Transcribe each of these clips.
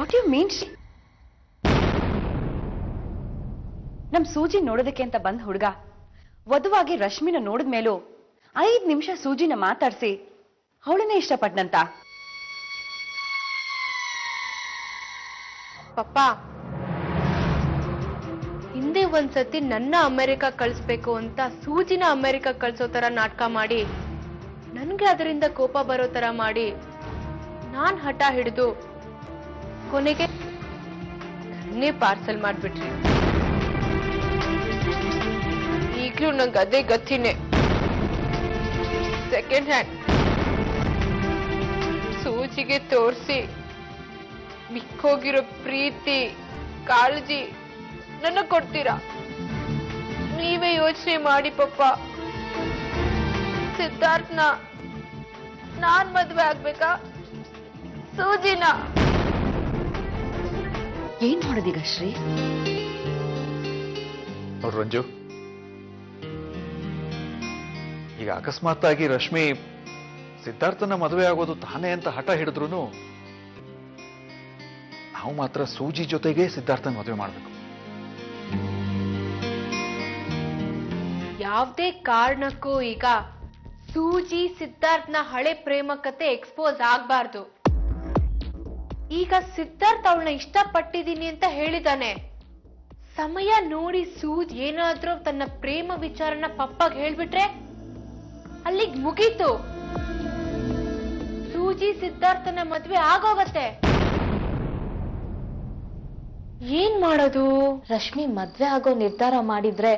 What you mean? ನಮ್ ಸೂಜಿ ನೋಡೋದಕ್ಕೆ ಅಂತ ಬಂದ್ ಹುಡುಗ ವಧುವಾಗಿ ರಶ್ಮಿನ ನೋಡಿದ್ಮೇಲೂ 5 ನಿಮಿಷ ಸೂಜಿನ ಮಾತಾಡ್ಸಿ ಅವಳನ್ನೇ ಇಷ್ಟಪಟ್ನಂತ. ಪಪ್ಪ, ಹಿಂದೆ ಒಂದ್ಸತಿ ನನ್ನ ಅಮೆರಿಕ ಕಳಿಸ್ಬೇಕು ಅಂತ ಸೂಜಿನ ಅಮೆರಿಕ ಕಳ್ಸೋ ತರ ನಾಟಕ ಮಾಡಿ ನನ್ಗೆ ಅದರಿಂದ ಕೋಪ ಬರೋ ತರ ಮಾಡಿ ನಾನ್ ಹಠ ಹಿಡಿದು ಕೊನೆಗೆ ನನ್ನೇ ಪಾರ್ಸಲ್ ಮಾಡ್ಬಿಟ್ರಿ. ಈಗ್ಲೂ ನಂಗೆ ಅದೇ ಗತಿನೇ. ಸೆಕೆಂಡ್ ಹ್ಯಾಂಡ್ ಸೂಜಿಗೆ ತೋರಿಸಿ ಬಿಕ್ಕೋಗಿರೋ ಪ್ರೀತಿ ಕಾಳಜಿ ನನ್ನ ಕೊಡ್ತೀರಾ? ನೀವೇ ಯೋಚನೆ ಮಾಡಿ ಪಪ್ಪ. ಸಿದ್ಧಾರ್ಥ್ನ ನಾನ್ ಮದ್ವೆ ಆಗ್ಬೇಕಾ ಸೂಜಿನ? ಏನ್ ಮಾಡೋದೀಗ ಶ್ರೀ? ರಂಜು, ಈಗ ಅಕಸ್ಮಾತ್ ಆಗಿ ರಶ್ಮಿ ಸಿದ್ಧಾರ್ಥನ ಮದುವೆ ಆಗೋದು ತಾನೇ ಅಂತ ಹಠ ಹಿಡಿದ್ರು ನಾವು ಮಾತ್ರ ಸೂಜಿ ಜೊತೆಗೆ ಸಿದ್ಧಾರ್ಥನ ಮದುವೆ ಮಾಡ್ಬೇಕು. ಯಾವುದೇ ಕಾರಣಕ್ಕೂ ಈಗ ಸೂಜಿ ಸಿದ್ಧಾರ್ಥ್ನ ಹಳೆ ಪ್ರೇಮ ಕತೆ ಎಕ್ಸ್ಪೋಸ್ ಆಗ್ಬಾರ್ದು. ಈಗ ಸಿದ್ಧಾರ್ಥ್ ಅವಳನ್ನ ಇಷ್ಟಪಟ್ಟಿದ್ದೀನಿ ಅಂತ ಹೇಳಿದಾನೆ. ಸಮಯ ನೋಡಿ ಸೂಜಿ ಏನಾದ್ರೂ ತನ್ನ ಪ್ರೇಮ ವಿಚಾರನ ಪಪ್ಪಗೆ ಹೇಳ್ಬಿಟ್ರೆ ಅಲ್ಲಿಗೆ ಮುಗೀತು. ಸೂಜಿ ಸಿದ್ಧಾರ್ಥನ ಮದ್ವೆ ಆಗೋಗತ್ತೆ. ಏನ್ ಮಾಡೋದು? ರಶ್ಮಿ ಮದ್ವೆ ಆಗೋ ನಿರ್ಧಾರ ಮಾಡಿದ್ರೆ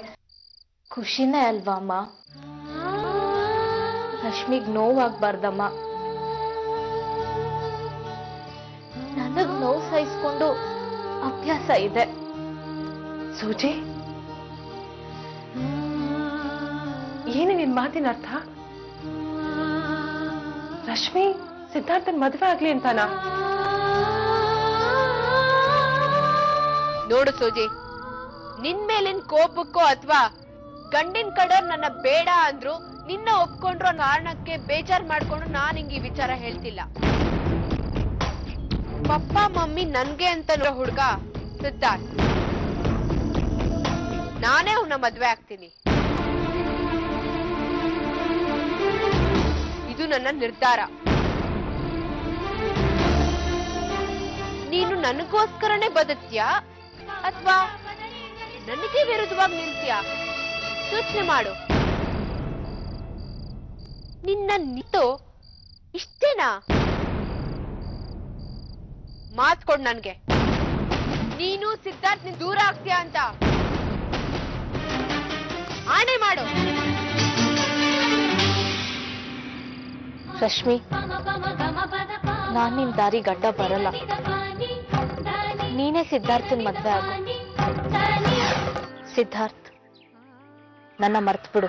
ಖುಷಿನೇ ಅಲ್ವಾ ಅಮ್ಮ? ರಶ್ಮಿಗ್ ನೋವಾಗ್ಬಾರ್ದಮ್ಮ. ನನಗ್ ನೋವು ಸಹಿಸ್ಕೊಂಡು ಅಭ್ಯಾಸ ಇದೆ. ಸೂಜಿ, ಏನು ನಿನ್ ಮಾತಿನ ಅರ್ಥ? ರಶ್ಮಿ ಸಿದ್ಧಾರ್ಥನ್ ಮದ್ವೆ ಆಗ್ಲಿ ಅಂತಾನ? ನೋಡು ಸೂಜಿ, ನಿನ್ ಮೇಲಿನ ಕೋಪಕ್ಕೋ ಅಥವಾ ಗಂಡಿನ ಕಡೆ ನನ್ನ ಬೇಡ ಅಂದ್ರು ನಿನ್ನ ಒಪ್ಕೊಂಡ್ರೋ ಕಾರಣಕ್ಕೆ ಬೇಜಾರ್ ಮಾಡ್ಕೊಂಡು ನಾನ್ ಹಿಂಗ್ ಈ ವಿಚಾರ ಹೇಳ್ತಿಲ್ಲ. ಪಪ್ಪ ಮಮ್ಮಿ ನನ್ಗೆ ಅಂತ ಹುಡ್ಗ ಸಿದ್ಧಾರ್ಥ್, ನಾನೇ ಅವನ ಮದ್ವೆ ಆಗ್ತೀನಿ. ಇದು ನನ್ನ ನಿರ್ಧಾರ. ನೀನು ನನಗೋಸ್ಕರನೇ ಬದುಕ್ತೀಯಾ ಅಥವಾ ನನಗೆ ವಿರುದ್ಧವಾಗಿ ನಿಲ್ತೀಯಾ? ಯೋಚನೆ ಮಾಡು. ನಿನ್ನ ನಿತ್ತು ಇಷ್ಟೇನಾ? ಮಾತ್ ಕೊಡ್ ನನ್ಗೆ. ನೀನು ಸಿದ್ಧಾರ್ಥ್ ನಿನ್ ದೂರ ಆಗ್ತೀಯಾ ಅಂತ ಆಣೆ ಮಾಡು. ರಶ್ಮಿ, ನಾನ್ ನಿನ್ ದಾರಿ ಗಡ್ಡ ಬರಲ್ಲ. ನೀನೇ ಸಿದ್ಧಾರ್ಥನ್ ಮದ್ವೆ ಆಗು. ಸಿದ್ಧಾರ್ಥ್, ನನ್ನ ಮರ್ತ್ ಬಿಡು.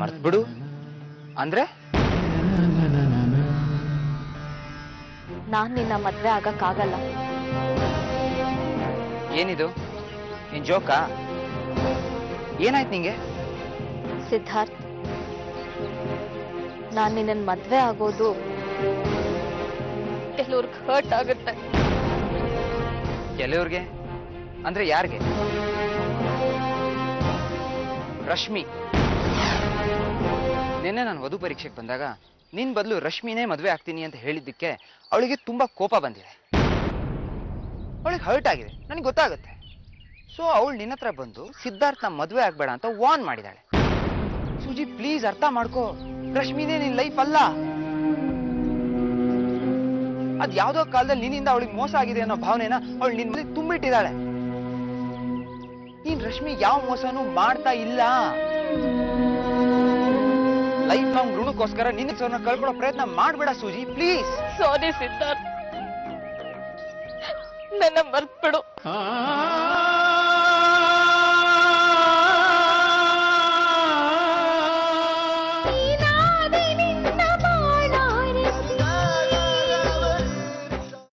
ಮರ್ತ್ ಬಿಡು ಅಂದ್ರೆ? ನಾನ್ ನಿನ್ನ ಮದ್ವೆ ಆಗಕ್ಕಾಗಲ್ಲ. ಏನಿದು ನಿನ್ ಜೋಕಾ? ಏನಾಯ್ತು ನಿಂಗೆ? ಸಿದ್ಧಾರ್ಥ್, ನಾನ್ ನಿನ್ನ ಮದ್ವೆ ಆಗೋದು ಕೆಲವ್ರಿಗೆ ಹರ್ಟ್ ಆಗುತ್ತೆ. ಕೆಲವ್ರಿಗೆ ಅಂದ್ರೆ ಯಾರಿಗೆ? ರಶ್ಮಿ, ನಿನ್ನೆ ನಾನು ವಧು ಪರೀಕ್ಷೆಗೆ ಬಂದಾಗ ನಿನ್ ಬದಲು ರಶ್ಮಿನೇ ಮದುವೆ ಆಗ್ತೀನಿ ಅಂತ ಹೇಳಿದ್ದಕ್ಕೆ ಅವಳಿಗೆ ತುಂಬಾ ಕೋಪ ಬಂದಿದೆ. ಅವಳಿಗೆ ಹರ್ಟ್ ಆಗಿದೆ, ನನಗೆ ಗೊತ್ತಾಗುತ್ತೆ. ಸೊ ಅವಳು ನಿನ್ನ ಹತ್ರ ಬಂದು ಸಿದ್ಧಾರ್ಥನ ಮದುವೆ ಆಗ್ಬೇಡ ಅಂತ ವಾರ್ನ್ ಮಾಡಿದಾಳೆ. ಸುಜಿ, ಪ್ಲೀಸ್ ಅರ್ಥ ಮಾಡ್ಕೋ. ರಶ್ಮಿನೇ ನಿನ್ ಲೈಫ್ ಅಲ್ಲ. ಅದ್ ಯಾವ್ದೋ ಕಾಲದಲ್ಲಿ ನಿನ್ನಿಂದ ಅವಳಿಗೆ ಮೋಸ ಆಗಿದೆ ಅನ್ನೋ ಭಾವನೆನ ಅವಳು ನಿನ್ನ ತುಂಬಿಟ್ಟಿದ್ದಾಳೆ. ನೀನ್ ರಶ್ಮಿ ಯಾವ ಮೋಸನೂ ಮಾಡ್ತಾ ಇಲ್ಲ. ಲೈಫ್ ಲಾಂಗ್ ಋಣಕ್ಕೋಸ್ಕರ ನಿನ್ನ ಕಳ್ಕೊಳ್ಳೋ ಪ್ರಯತ್ನ ಮಾಡ್ಬೇಡ ಸೂಜಿ, ಪ್ಲೀಸ್. ಸಾರಿ ಸಿದ್ಧಾರ್ಥ್, ನನ್ನ ಮರ್ತ್ಬಿಡು.